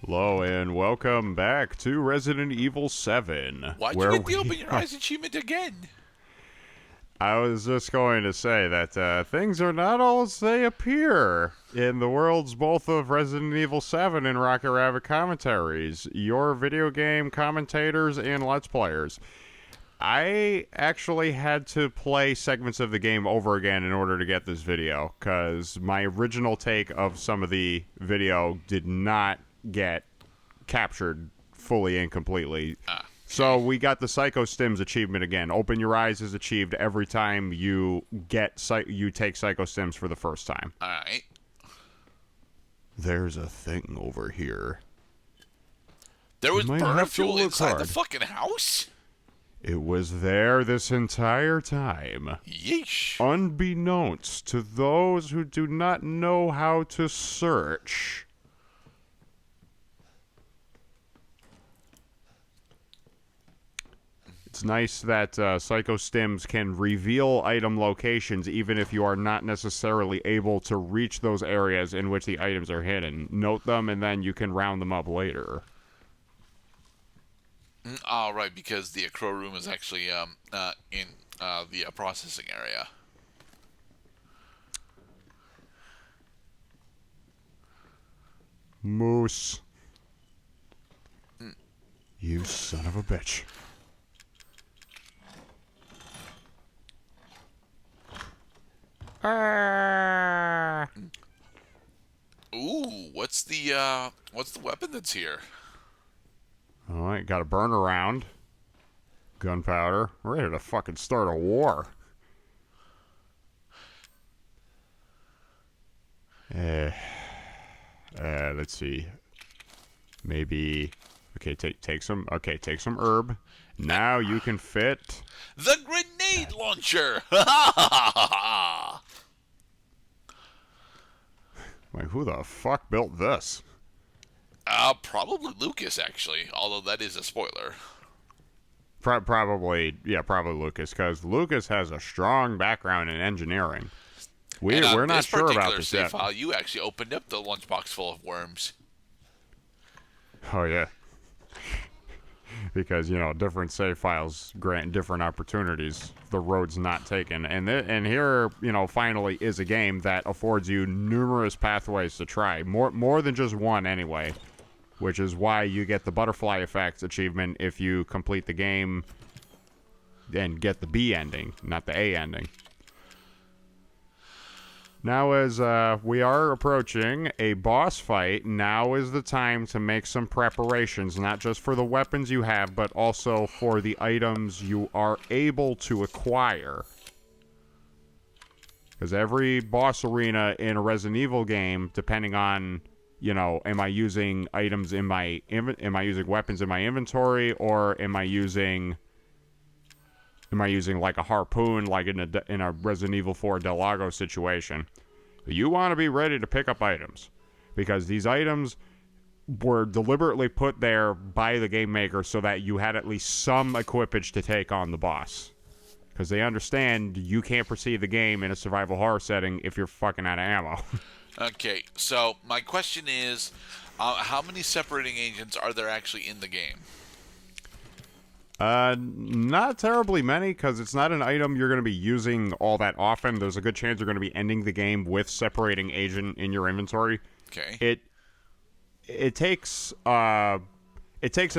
Hello and welcome back to Resident Evil 7. Why'd you get the Open Your Eyes achievement again? I was just going to say that things are not all as they appear in the worlds both of Resident Evil 7 and Rocket Rabbit Commentaries, your video game commentators and Let's Players. I actually had to play segments of the game over again in order to get this video, because my original take of some of the video did not get captured fully and completely. So we got the Psycho Stims achievement again. Open Your Eyes is achieved every time you take Psycho Stims for the first time. Alright. There's a thing over here. There was You might burner have to fuel look inside the hard. fucking house? It was there this entire time. Yeesh. Unbeknownst to those who do not know how to search. It's nice that Psycho Stims can reveal item locations even if you are not necessarily able to reach those areas in which the items are hidden. Note them and then you can round them up later. Right, because the Crow room is actually in the processing area. Moose. You son of a bitch. Ooh, what's the weapon that's here? Alright, got a burn around. Gunpowder. We're ready to fucking start a war. Let's see. Maybe... Okay, take some herb. Now you can fit... The grenade launcher! Like, who the fuck built this? Probably Lucas, actually. Although that is a spoiler. Probably Lucas, because Lucas has a strong background in engineering. We're not sure about this yet. File, you actually opened up the lunchbox full of worms. Oh, yeah. Because, different save files grant different opportunities. The road's not taken. And here, finally is a game that affords you numerous pathways to try. More than just one, anyway. Which is why you get the butterfly effect achievement if you complete the game and get the B ending, not the A ending. Now, as we are approaching a boss fight, now is the time to make some preparations, not just for the weapons you have, but also for the items you are able to acquire. Because every boss arena in a Resident Evil game, depending on, am I using items in my, am I using weapons in my inventory, or am I using like a harpoon, like in a Resident Evil 4 Del Lago situation? You want to be ready to pick up items, because these items were deliberately put there by the game maker so that you had at least some equipage to take on the boss. Because they understand you can't proceed the game in a survival horror setting if you're fucking out of ammo. Okay, so my question is, how many separating agents are there actually in the game? Not terribly many, because it's not an item you're going to be using all that often. There's a good chance you're going to be ending the game with separating agent in your inventory. Okay. It takes an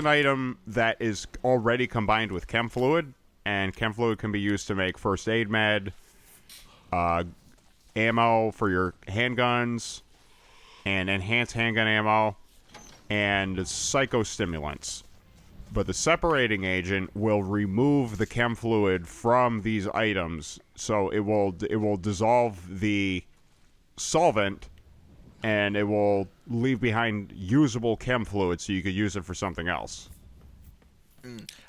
item that is already combined with chem fluid, and chem fluid can be used to make first aid med, ammo for your handguns, and enhanced handgun ammo, and psychostimulants. But the separating agent will remove the chem fluid from these items, so it will dissolve the solvent, and it will leave behind usable chem fluid, so you could use it for something else.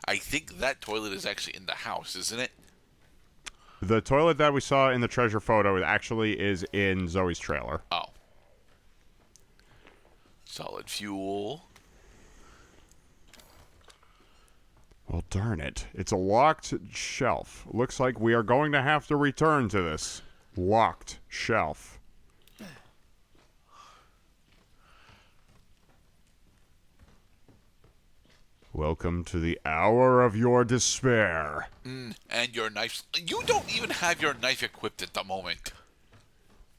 I think that toilet is actually in the house, isn't it? The toilet that we saw in the treasure photo actually is in Zoe's trailer. Oh. Solid fuel. Well, darn it. It's a locked shelf. Looks like we are going to have to return to this locked shelf. Welcome to the hour of your despair. And your knife. You don't even have your knife equipped at the moment.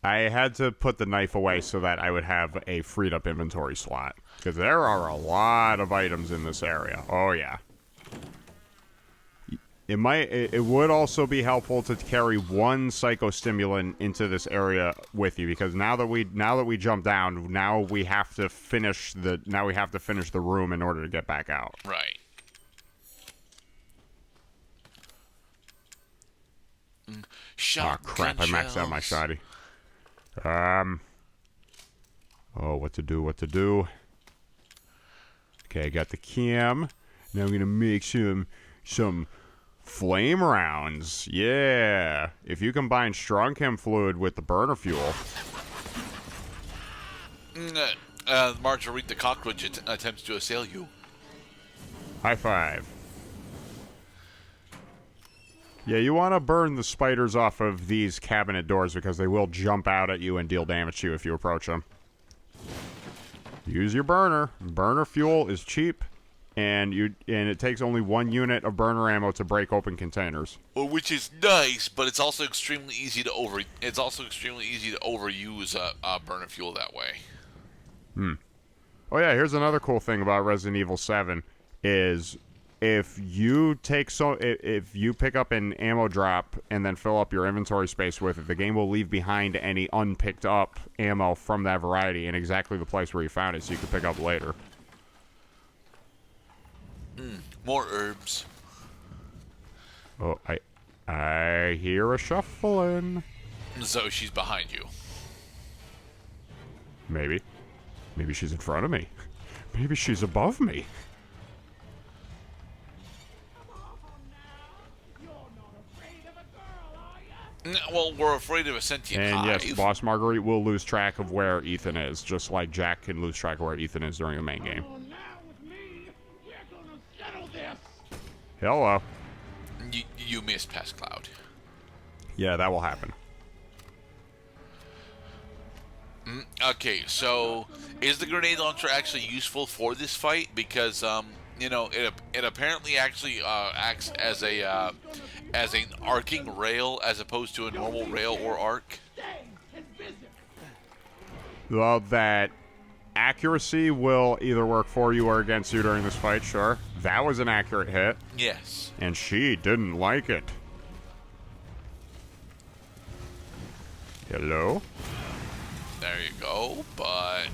I had to put the knife away so that I would have a freed up inventory slot. Because there are a lot of items in this area. Oh, yeah. It would also be helpful to carry one psychostimulant into this area with you, because now that we jump down, now we have to finish the room in order to get back out. Right. Oh Shotgun crap! I maxed out my shells. shoddy. Oh, what to do? Okay, I got the cam. Now I'm gonna make some flame rounds. Yeah. If you combine strong chem fluid with the burner fuel. Marguerite the cockroach attempts to assail you. High five. Yeah, you want to burn the spiders off of these cabinet doors because they will jump out at you and deal damage to you if you approach them. Use your burner. Burner fuel is cheap, and it takes only 1 unit of burner ammo to break open containers. Well, which is nice, but it's also extremely easy to overuse burner fuel that way. Oh yeah, here's another cool thing about Resident Evil 7 is if you pick up an ammo drop and then fill up your inventory space with it, the game will leave behind any unpicked up ammo from that variety in exactly the place where you found it, so you can pick up later. More herbs. Oh, I hear a shuffling. So she's behind you. Maybe she's in front of me. Maybe she's above me. Well, we're afraid of a sentient And hive. yes, Boss Marguerite will lose track of where Ethan is, just like Jack can lose track of where Ethan is during the main game. Hello. You missed past Cloud. Yeah, that will happen. Okay, so is the grenade launcher actually useful for this fight? Because it apparently actually acts as an arcing rail as opposed to a normal rail or arc. Well, that accuracy will either work for you or against you during this fight, sure. That was an accurate hit. Yes. And she didn't like it. Hello? There you go, but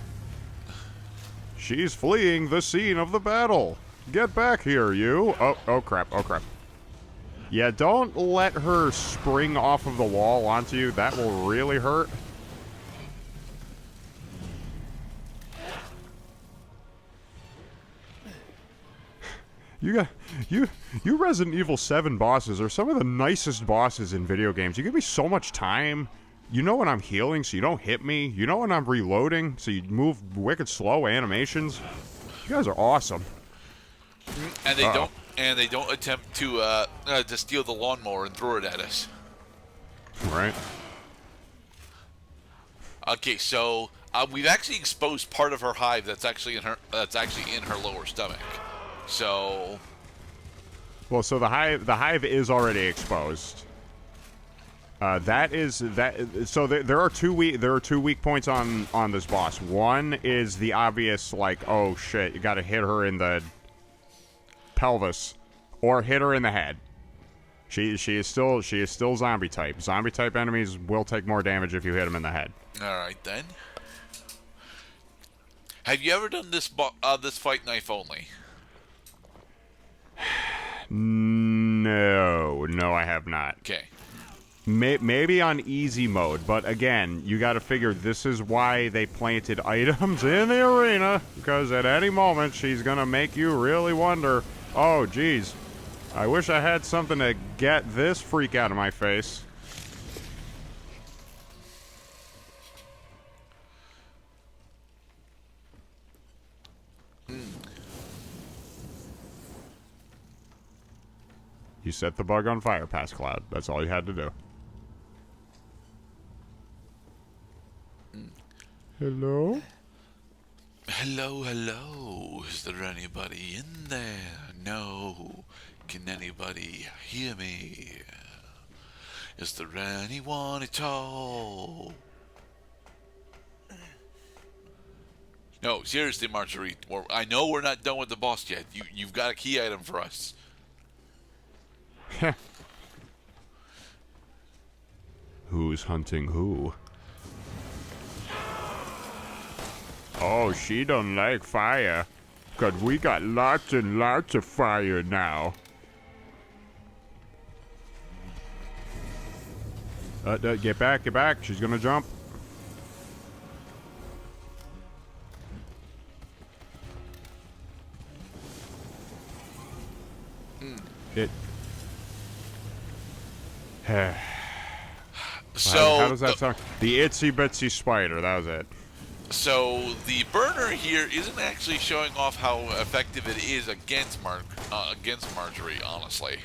She's fleeing the scene of the battle. Get back here, you. Oh crap, oh crap. Yeah, don't let her spring off of the wall onto you. That will really hurt. You Resident Evil 7 bosses are some of the nicest bosses in video games. You give me so much time. You know when I'm healing, so you don't hit me. You know when I'm reloading, so you move wicked slow animations. You guys are awesome. and they don't attempt to steal the lawnmower and throw it at us. Right. Okay, so we've actually exposed part of her hive that's actually in her lower stomach. So, Well, so the hive is already exposed. So there are two weak points on this boss. One is the obvious, like, oh shit, you got to hit her in the pelvis or hit her in the head. She is still zombie type. Zombie type enemies will take more damage if you hit them in the head. all right then. Have you ever done this fight knife only? No, I have not. Okay. Maybe on easy mode, but again, you got to figure this is why they planted items in the arena, because at any moment she's gonna make you really wonder, oh geez, I wish I had something to get this freak out of my face. You set the bug on fire, past Cloud. That's all you had to do. Hello? Hello. is there anybody in there? No. Can anybody hear me? Is there anyone at all? No, seriously, Marguerite. I know we're not done with the boss yet. You've got a key item for us. Who's hunting who? Oh, she don't like fire. 'Cause we got lots and lots of fire now. Get back, get back. She's gonna jump. It. So how does that sound? The itsy bitsy spider. That was it. So the burner here isn't actually showing off how effective it is against Marjorie, honestly.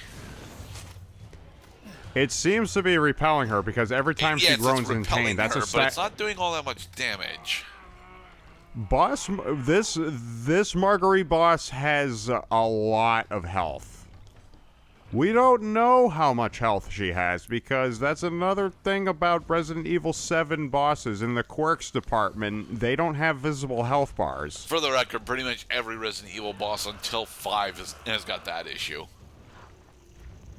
It seems to be repelling her because every time she groans in pain, that's but it's not doing all that much damage. Boss. This Marguerite boss has a lot of health. We don't know how much health she has because that's another thing about Resident Evil 7 bosses. In the quirks department, they don't have visible health bars. For the record, pretty much every Resident Evil boss until 5 has got that issue.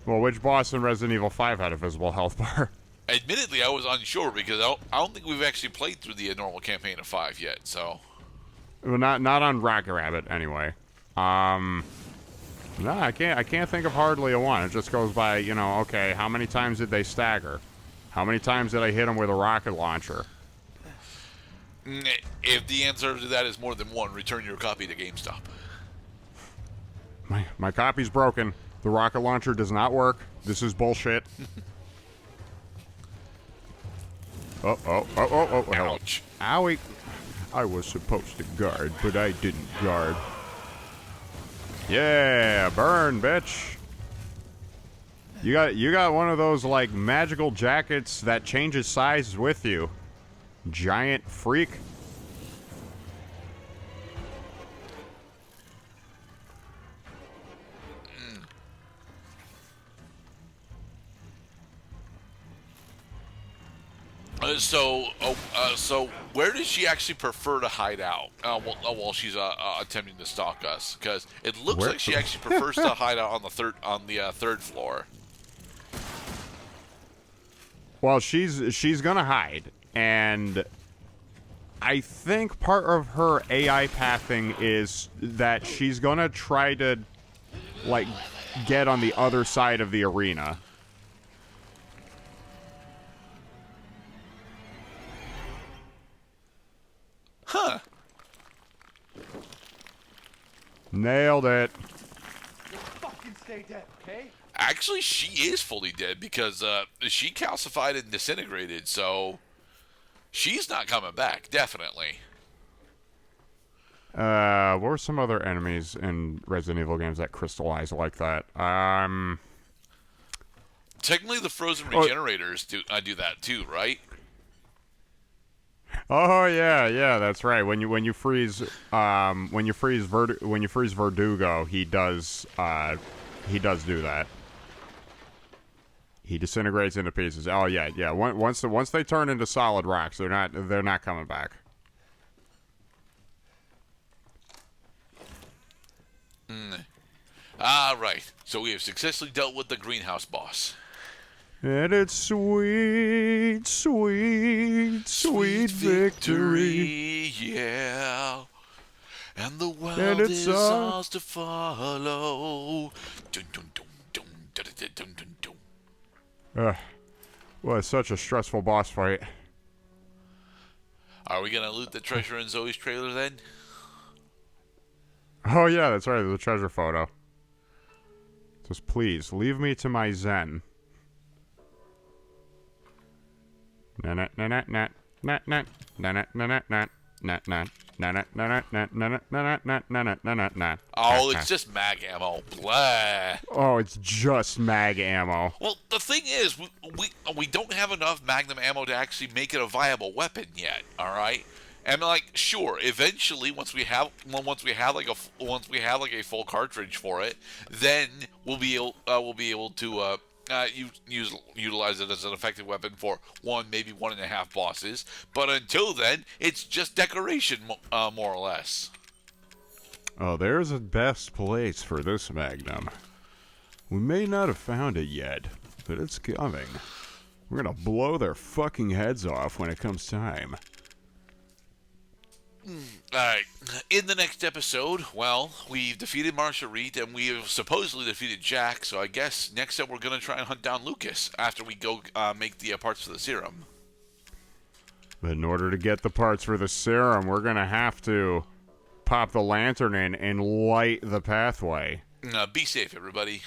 Well, which boss in Resident Evil 5 had a visible health bar? Admittedly, I was unsure because I don't think we've actually played through the normal campaign of 5 yet, so... Well, not on Rocket Rabbit, anyway. No, I can't think of hardly a one. It just goes by, okay, how many times did they stagger? How many times did I hit them with a rocket launcher? If the answer to that is more than one, return your copy to GameStop. My copy's broken. The rocket launcher does not work. This is bullshit. Oh. Ouch. Owie. I was supposed to guard, but I didn't guard. Yeah, burn, bitch. You got one of those like magical jackets that changes size with you. Giant freak. So where does she actually prefer to hide out while she's attempting to stalk us? Because it looks like she actually prefers to hide out on the third floor. Well, she's gonna hide, and I think part of her AI pathing is that she's gonna try to like get on the other side of the arena. Huh. Nailed it. Just fucking stay dead, okay? Actually, she is fully dead because she calcified and disintegrated, so she's not coming back, definitely. What were some other enemies in Resident Evil games that crystallize like that? Technically, the frozen regenerators do that too, right? Oh yeah, that's right. When you freeze Verdugo, he does do that. He disintegrates into pieces. Oh yeah. Once they turn into solid rocks, they're not coming back. Right. So we have successfully dealt with the greenhouse boss. And it's sweet victory. Yeah. And the world is ours to follow. Dun, dun, dun, dun, dun, dun, dun, dun, dun. Well, it's such a stressful boss fight. Are we gonna loot the treasure in Zoe's trailer then? Oh yeah, that's right. There's a treasure photo. Just please leave me to my zen. Oh, it's just mag ammo. Blah. Oh, it's just mag ammo. Well, the thing is, we don't have enough magnum ammo to actually make it a viable weapon yet. All right, And like, sure, eventually, once we have like a full cartridge for it, then we'll be able to utilize it as an effective weapon for one, maybe 1.5 bosses. But until then, it's just decoration, more or less. Oh, there's a best place for this Magnum. We may not have found it yet, but it's coming. We're gonna blow their fucking heads off when it comes time. Alright, in the next episode, well, we've defeated Marguerite and we have supposedly defeated Jack, so I guess next up we're going to try and hunt down Lucas after we go make the parts for the serum. But in order to get the parts for the serum, we're gonna have to pop the lantern in and light the pathway. Be safe, everybody.